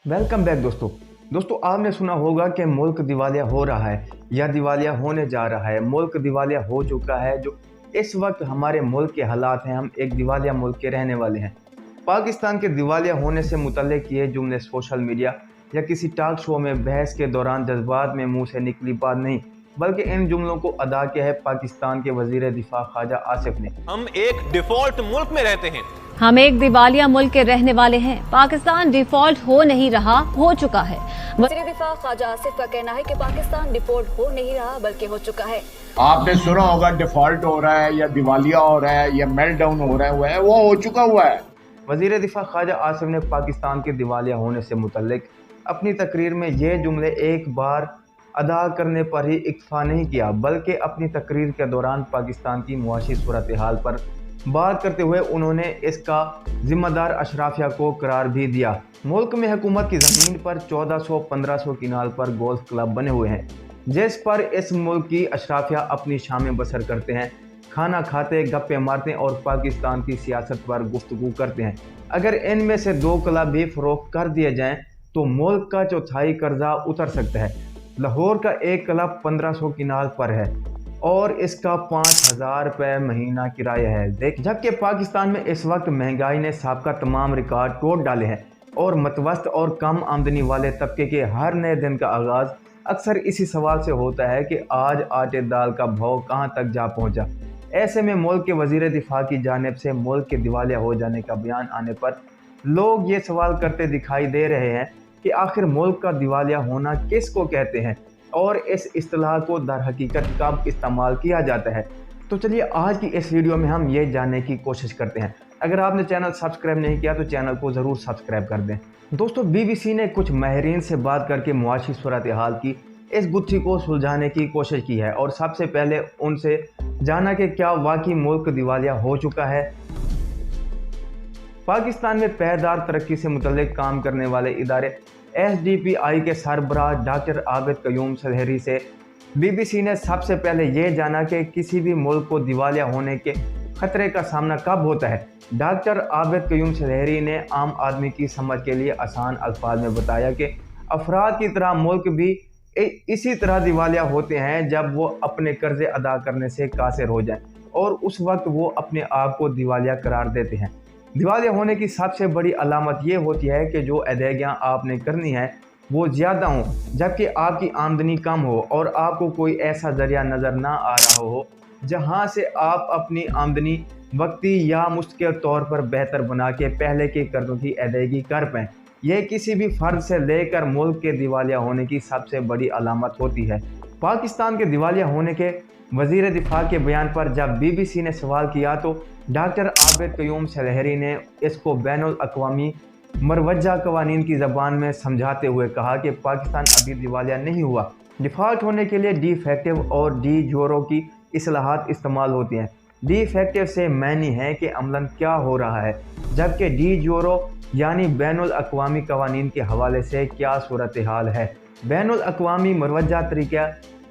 Welcome back दोस्तों आपने सुना होगा कि मुल्क दिवालिया हो रहा है या दिवालिया होने जा रहा है। मुल्क दिवालिया हो चुका है। जो इस वक्त हमारे मुल्क के हालात हैं, हम एक दिवालिया मुल्क के रहने वाले हैं। पाकिस्तान के दिवालिया होने से मुतल्लिक ये जुमले सोशल मीडिया या किसी टॉक शो में बहस के दौरान जज्बात में मुंह से निकली बात नहीं, बल्कि इन जुमलों को अदा किया है पाकिस्तान के वजीर दिफा ख्वाजा आसिफ ने। हम एक डिफॉल्ट मुल्क में रहते हैं, हम एक दिवालिया मुल्क के रहने वाले हैं। पाकिस्तान डिफॉल्ट हो नहीं रहा, हो चुका है। वज़ीर दिफा ख्वाजा आसिफ का कहना है कि पाकिस्तान डिफॉल्ट हो नहीं रहा बल्कि हो चुका है। आपने सुना होगा डिफॉल्ट हो रहा है या दिवालिया हो रहा है या मेल्ट डाउन हो रहा है, वो हो चुका हुआ है। वज़ीर दिफा ख्वाजा आसिफ ने पाकिस्तान के दिवालिया होने से मुतल्लिक अपनी तकरीर में ये जुमले एक बार अदा करने पर ही इक्तफा नहीं किया, बल्कि अपनी तकरीर के दौरान पाकिस्तान की मुआशी सूरत हाल पर बात करते हुए उन्होंने इसका जिम्मेदार अशराफिया को करार भी दिया। मुल्क में हुकूमत की ज़मीन पर 1400-1500 किनाल पर गोल्फ क्लब बने हुए हैं, जिस पर इस मुल्क की अशराफिया अपनी शामें बसर करते हैं, खाना खाते, गप्पे मारते हैं और पाकिस्तान की सियासत पर गुफ्तगू करते हैं। अगर इनमें से 2 क्लब भी फ़रोख्त कर दिए जाएँ तो मुल्क का चौथाई कर्जा उतर सकता है। लाहौर का एक क्लब 1500 किनाल पर है और इसका 5000 रुपये महीना किराया है। जबकि पाकिस्तान में इस वक्त महंगाई ने साबका तमाम रिकॉर्ड तोड़ डाले हैं और मतवस्त और कम आमदनी वाले तबके के हर नए दिन का आगाज़ अक्सर इसी सवाल से होता है कि आज आटे दाल का भाव कहां तक जा पहुंचा। ऐसे में मुल्क के वजीर दिफा की जानिब से मुल्क के दिवालिया हो जाने का बयान आने पर लोग ये सवाल करते दिखाई दे रहे हैं कि आखिर मुल्क का दिवालिया होना किस को कहते हैं और इस इस्तिलाह को दर हकीकत कब इस्तेमाल किया जाता है। तो चलिए आज की इस वीडियो में हम ये जानने की कोशिश करते हैं। अगर आपने चैनल सब्सक्राइब नहीं किया तो चैनल को ज़रूर सब्सक्राइब कर दें। दोस्तों, BBC ने कुछ माहिरीन से बात करके मुआशी सूरत हाल की इस गुत्थी को सुलझाने की कोशिश की है और सबसे पहले उनसे जाना कि क्या वाकई मुल्क दिवालिया हो चुका है। पाकिस्तान में पायदार तरक्की से मुतल्लिक काम करने वाले इदारे SDPI के सरबराह डॉक्टर आबिद क़यूम सलहरी से BBC ने सबसे पहले ये जाना कि किसी भी मुल्क को दिवालिया होने के खतरे का सामना कब होता है। डॉक्टर आबिद क़यूम सलहरी ने आम आदमी की समझ के लिए आसान अल्फाज में बताया कि अफराद की तरह मुल्क भी इसी तरह दिवालिया होते हैं जब वो अपने कर्जे अदा करने से कासिर हो जाएं और उस वक्त वो अपने आप को दिवालिया करार देते हैं। दिवालिया होने की सबसे बड़ी अलामत ये होती है कि जो अदायगियाँ आपने करनी है वो ज़्यादा हों, जबकि आपकी आमदनी कम हो और आपको कोई ऐसा ज़रिया नज़र ना आ रहा हो जहाँ से आप अपनी आमदनी वक्ती या मुस्तकिल तौर पर बेहतर बना के पहले के कर्ज़ों की अदायगी कर पाएँ। यह किसी भी फ़र्द से लेकर मुल्क के दिवालिया होने की सबसे बड़ी अलामत होती है। पाकिस्तान के दिवालिया होने के वज़ीर दिफा के बयान पर जब BBC ने सवाल किया तो डॉक्टर आबिद क़यूम सलहरी ने इसको बैनुल अक़वामी मरवजा कवानीन की ज़बान में समझाते हुए कहा कि पाकिस्तान अभी दिवालिया नहीं हुआ। डिफ़ॉल्ट होने के लिए डी फैक्टिव और डी जोरो की इस्लाहात इस्तेमाल होती हैं। डी फैक्टिव से मानी है कि अमलन क्या हो रहा है, जबकि डी जोरो यानी बैनुल अक़वामी कवानीन के हवाले से क्या सूरत हाल है। बैनुल अक़वामी मरवजा तरीक़ा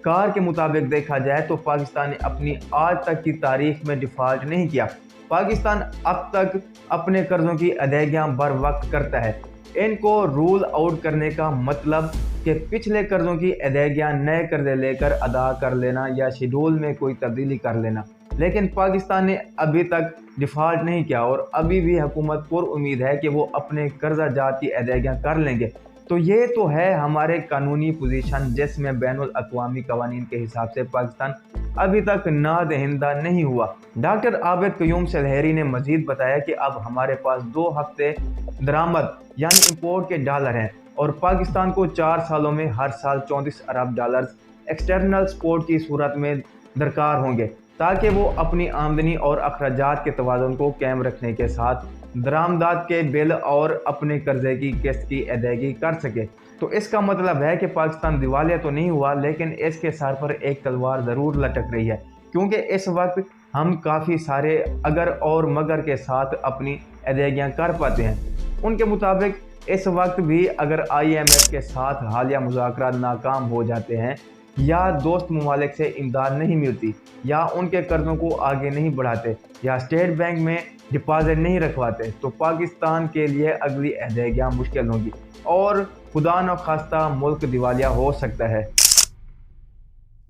कार के मुताबिक देखा जाए तो पाकिस्तान ने अपनी आज तक की तारीख में डिफ़ॉल्ट नहीं किया। पाकिस्तान अब तक अपने कर्ज़ों की अदायगियाँ बर वक्त करता है। इनको रूल आउट करने का मतलब कि पिछले कर्ज़ों की अदायगियाँ नए कर्ज़े लेकर अदा कर लेना या शेड्यूल में कोई तब्दीली कर लेना, लेकिन पाकिस्तान ने अभी तक डिफ़ॉल्ट नहीं किया और अभी भी हुकूमत पर उम्मीद है कि वो अपने कर्जा जात की अदायगियाँ कर लेंगे। तो ये तो है हमारे कानूनी पोजीशन जिसमें बैनुल अक़वामी कवानीन के हिसाब से पाकिस्तान अभी तक नादहिंदा नहीं हुआ। डॉक्टर आबिद क़यूम सलहरी ने मजीद बताया कि अब हमारे पास 2 हफ्ते दरामद यानी इंपोर्ट के डॉलर हैं और पाकिस्तान को 4 सालों में हर साल 34 अरब डॉलर एक्सटर्नल सपोर्ट की सूरत में दरकार होंगे ताकि वो अपनी आमदनी और अखराजात के तवाज़ुन को कायम रखने के साथ दरामदात के बिल और अपने कर्जे की किस्त की अदायगी कर सके। तो इसका मतलब है कि पाकिस्तान दिवालिया तो नहीं हुआ, लेकिन इसके सर पर एक तलवार ज़रूर लटक रही है, क्योंकि इस वक्त हम काफ़ी सारे अगर और मगर के साथ अपनी अदायगियाँ कर पाते हैं। उनके मुताबिक इस वक्त भी अगर IMF के साथ हालिया मुज़ाकरात नाकाम हो जाते हैं या दोस्त ममालिक से इमदाद नहीं मिलती या उनके कर्ज़ों को आगे नहीं बढ़ाते या स्टेट बैंक में डिपॉजिट नहीं रखवाते तो पाकिस्तान के लिए अगली अदायगियाँ मुश्किल होंगी और खुदा न खास्ता मुल्क दिवालिया हो सकता है।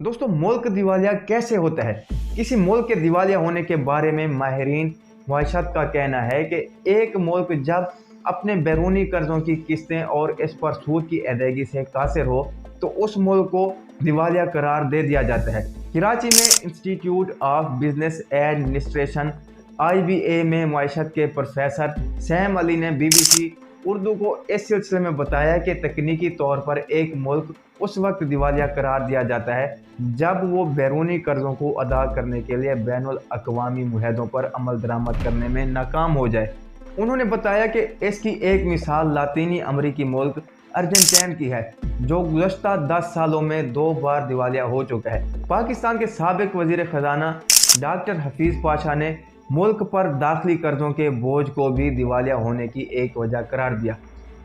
दोस्तों, मुल्क दिवालिया कैसे होता है? किसी मुल्क के दिवालिया होने के बारे में माहिरीन मुआशरत का कहना है कि एक मुल्क जब अपने बैरूनी कर्जों की किस्तें और इस पर सूद की अदायगी से कासिर हो तो उस मुल्क को दिवालिया करार दे दिया जाता है। कराची में institute of business administration IBA में मुआशरत के प्रोफेसर सैम अली ने BBC उर्दू को इस सिलसिले में बताया कि तकनीकी तौर पर एक मुल्क उस वक्त दिवालिया करार दिया जाता है जब वो बैरूनी कर्ज़ों को अदा करने के लिए बैनुल अक़वामी मुआहदों पर अमल दरामद करने में नाकाम हो जाए। उन्होंने बताया कि इसकी एक मिसाल लातीनी अमरीकी मुल्क अर्जेंटीना की है, जो गुज़श्ता 10 सालों में 2 बार दिवालिया हो चुका है। पाकिस्तान के साबिक वज़ीर ख़ज़ाना डॉक्टर हफीज़ पाशा ने मुल्क पर दाखिली कर्ज़ों के बोझ को भी दिवालिया होने की एक वजह करार दिया।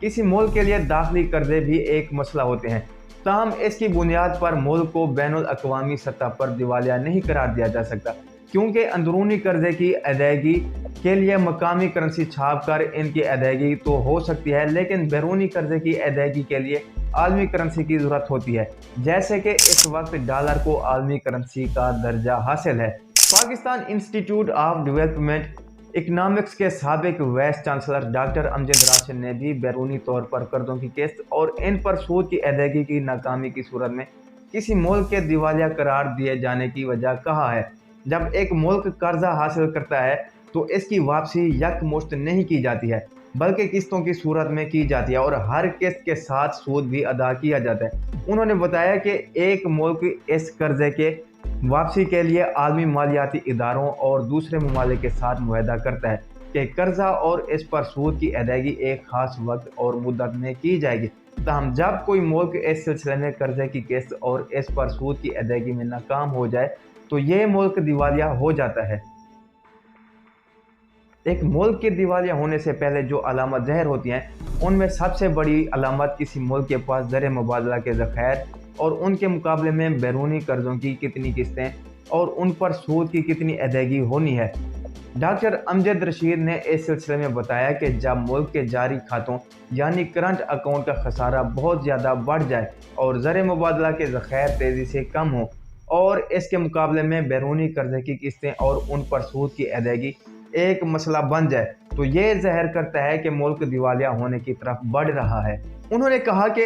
किसी मुल्क के लिए दाखिली कर्ज़े भी एक मसला होते हैं, ताहम इसकी बुनियाद पर मुल्क को बैनुल अक़वामी सतह पर दिवालिया नहीं करार दिया जा सकता, क्योंकि अंदरूनी कर्ज़े की अदायगी के लिए मकामी करेंसी छाप कर इनकी अदायगी तो हो सकती है, लेकिन बैरूनी कर्ज़े की अदायगी के लिए आलमी करेंसी की ज़रूरत होती है, जैसे कि इस वक्त डॉलर को आलमी करेंसी का दर्जा हासिल है। Pakistan institute of development economics के साबिक vice chancellor doctor Amjad Rashid ने भी बैरूनी तौर पर कर्ज़ों की किस्त और इन पर सूद की अदायगी की नाकामी की सूरत में किसी मुल्क के दिवालिया करार दिए जाने की वजह कहा है। जब एक मुल्क कर्जा हासिल करता है तो इसकी वापसी यकमुश्त नहीं की जाती है, बल्कि किस्तों की सूरत में की जाती है और हर किस्त के साथ सूद भी अदा किया जाता है। उन्होंने बताया कि एक मुल्क इस कर्जे के वापसी के लिए आलमी मालियाती इदारों और दूसरे ममालिक के साथ मुआहदा करता है कि कर्जा और इस पर सूद की अदायगी एक ख़ास वक्त और मुद्दत में की जाएगी। ताहम जब कोई मुल्क इस सिलसिले में कर्जे की किस्त और इस पर सूद की अदायगी में नाकाम हो जाए तो ये मुल्क दिवालिया हो जाता है। एक मुल्क के दिवालिया होने से पहले जो अलामत ज़ाहिर होती हैं, उनमें सबसे बड़ी अलामत किसी मुल्क के पास ज़र मुबादला के ज़ख़ायर और उनके मुकाबले में बैरूनी कर्ज़ों की कितनी किस्तें और उन पर सूद की कितनी अदायगी होनी है। डॉक्टर अमजद रशीद ने इस सिलसिले में बताया कि जब मुल्क के जारी खातों यानी करंट अकाउंट का खसारा बहुत ज़्यादा बढ़ जाए और ज़र मुबादला के ज़ख़ायर तेज़ी से कम हो और इसके मुकाबले में बैरूनी कर्ज़े की किस्तें और उन पर सूद की अदायगी एक मसला बन जाए तो ये ज़ाहिर करता है कि मुल्क दिवालिया होने की तरफ बढ़ रहा है। उन्होंने कहा कि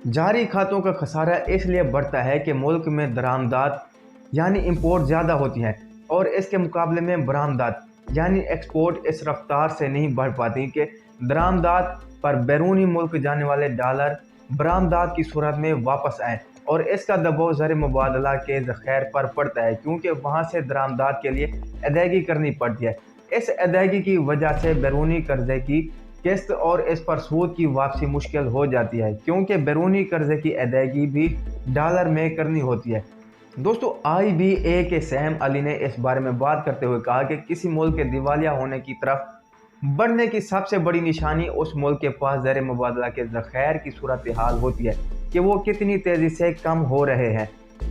जारी खातों का खसारा इसलिए बढ़ता है कि मुल्क में दरामदात यानी इंपोर्ट ज़्यादा होती हैं और इसके मुकाबले में बरामदात यानी एक्सपोर्ट इस रफ्तार से नहीं बढ़ पाती कि दरामदात पर बैरूनी मुल्क जाने वाले डॉलर बरामदात की सूरत में वापस आएँ और इसका दबाव ज़र मुबादला के ज़ख़ायर पर पड़ता है, क्योंकि वहाँ से दरामदात के लिए अदायगी करनी पड़ती है। इस अदायगी की वजह से बैरूनी कर्ज़े की किस्त और इस पर सूद की वापसी मुश्किल हो जाती है, क्योंकि बैरूनी कर्ज़े की अदायगी भी डॉलर में करनी होती है। दोस्तों, IBA के सैम अली ने इस बारे में बात करते हुए कहा कि किसी मुल्क के दिवालिया होने की तरफ बढ़ने की सबसे बड़ी निशानी उस मुल्क के पास ज़र मुबादला के ज़ख़ायर की सूरत हाल होती है कि वो कितनी तेज़ी से कम हो रहे हैं।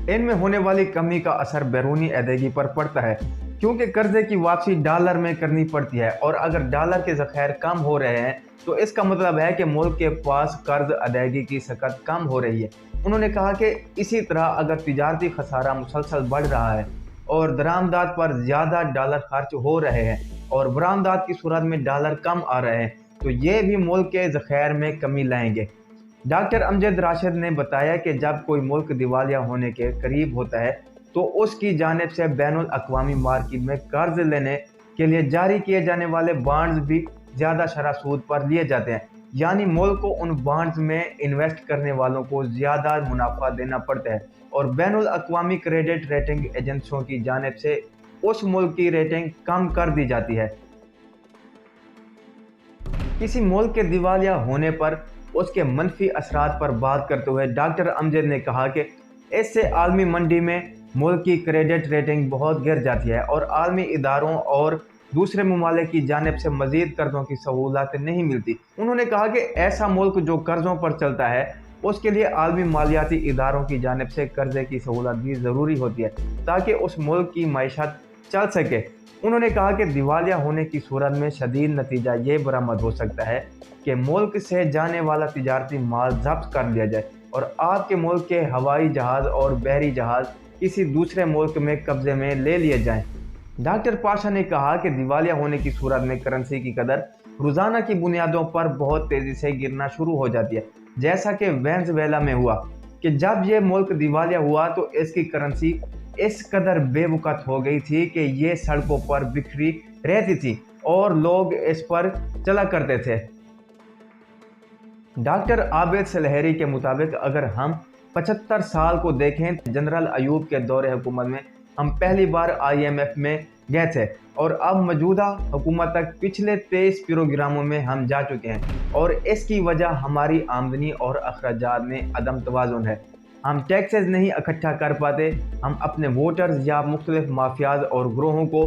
इनमें होने वाली कमी का असर बैरूनी अदायगी पर पड़ता है, क्योंकि कर्ज़े की वापसी डॉलर में करनी पड़ती है और अगर डॉलर के ज़ख़ायर कम हो रहे हैं तो इसका मतलब है कि मुल्क के पास कर्ज अदायगी की सकत कम हो रही है। उन्होंने कहा कि इसी तरह अगर तिजारती खसारा मुसलसल बढ़ रहा है और दरामदात पर ज़्यादा डॉलर खर्च हो रहे हैं और बरामदात की सूरत में डॉलर कम आ रहे हैं तो ये भी मुल्क के ज़ख़ायर में कमी लाएंगे। डॉक्टर अमजद राशिद ने बताया कि जब कोई मुल्क दिवालिया होने के करीब होता है तो उसकी जानिब से बैनुल अक़वामी मार्केट में कर्ज लेने के लिए जारी किए जाने वाले बॉन्ड्स भी ज़्यादा शरह सूद पर लिए जाते हैं, यानी मुल्क को उन बॉन्ड्स में इन्वेस्ट करने वालों को ज़्यादा मुनाफा देना पड़ता है और बैनुल अक़वामी क्रेडिट रेटिंग एजेंसियों की जानिब से उस मुल्क की रेटिंग कम कर दी जाती है। किसी मुल्क के दिवालिया होने पर उसके मनफी असरात पर बात करते हुए डॉक्टर अमजद ने कहा कि इससे आलमी मंडी में मुल्क की क्रेडिट रेटिंग बहुत गिर जाती है और आलमी इदारों और दूसरे ममालिक की जानिब से मज़ीद कर्ज़ों की सहूलत नहीं मिलती। उन्होंने कहा कि ऐसा मुल्क जो कर्ज़ों पर चलता है उसके लिए आलमी मालियाती इदारों की जानिब से कर्ज़े की सहूलत भी ज़रूरी होती है ताकि उस मुल्क की मईशत चल सके। उन्होंने कहा कि दिवालिया होने की सूरत में शदीद नतीजा ये बरामद हो सकता है कि मुल्क से जाने वाला तिजारती माल जब्त कर लिया जाए और आपके मुल्क के हवाई जहाज़ और बहरी जहाज़ किसी दूसरे मुल्क में कब्जे में ले लिए जाएं। डॉक्टर पाशा ने कहा कि दिवालिया होने की सूरत में करेंसी की कदर रोज़ाना की बुनियादों पर बहुत तेज़ी से गिरना शुरू हो जाती है, जैसा कि वेनेजुएला में हुआ कि जब ये मुल्क दिवालिया हुआ तो इसकी करेंसी इस कदर बेवकूफ़ हो गई थी कि ये सड़कों पर बिखरी रहती थी और लोग इस पर चला करते थे। डॉक्टर आबिद सलहरी के मुताबिक अगर हम 75 साल को देखें, जनरल अयूब के दौरे हुकूमत में हम पहली बार IMF में गए थे और अब मौजूदा हुकूमत तक पिछले 23 प्रोग्रामों में हम जा चुके हैं और इसकी वजह हमारी आमदनी और अखराजात में अदम तवाज़ुन है। हम टैक्सेस नहीं इकट्ठा कर पाते, हम अपने वोटर्स या मुख्तलिफ माफियाज और ग्रोहों को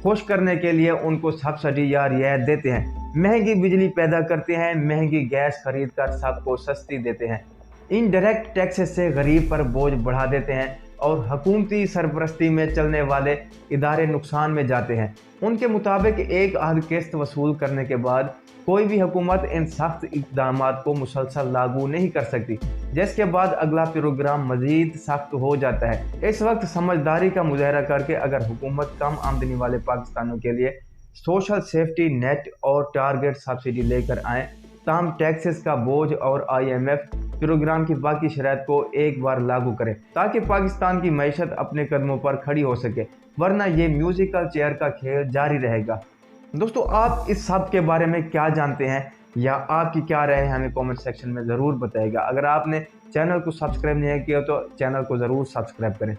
खुश करने के लिए उनको सब्सिडी या रियायत देते हैं, महंगी बिजली पैदा करते हैं, महंगी गैस खरीद कर सबको सस्ती देते हैं, इनडायरेक्ट टैक्सेस से गरीब पर बोझ बढ़ा देते हैं और हुकूमती सरपरस्ती में चलने वाले इदारे नुकसान में जाते हैं। उनके मुताबिक एक आध किस्त वसूल करने के बाद कोई भी हुकूमत इन सख्त इक़दामात को मुसलसल लागू नहीं कर सकती, जिसके बाद अगला प्रोग्राम मज़ीद सख्त हो जाता है। इस वक्त समझदारी का मुजाहरा करके अगर हुकूमत कम आमदनी वाले पाकिस्तानियों के लिए सोशल सेफ्टी नेट और टारगेट सब्सिडी लेकर आएँ, ताम टैक्सेस का बोझ और IMF प्रोग्राम की बाकी शराइत को एक बार लागू करें ताकि पाकिस्तान की मईशत अपने कदमों पर खड़ी हो सके, वरना ये म्यूजिकल चेयर का खेल जारी रहेगा। दोस्तों, आप इस सब के बारे में क्या जानते हैं या आपकी क्या राय है, हमें कमेंट सेक्शन में ज़रूर बताइएगा। अगर आपने चैनल को सब्सक्राइब नहीं किया तो चैनल को ज़रूर सब्सक्राइब करें।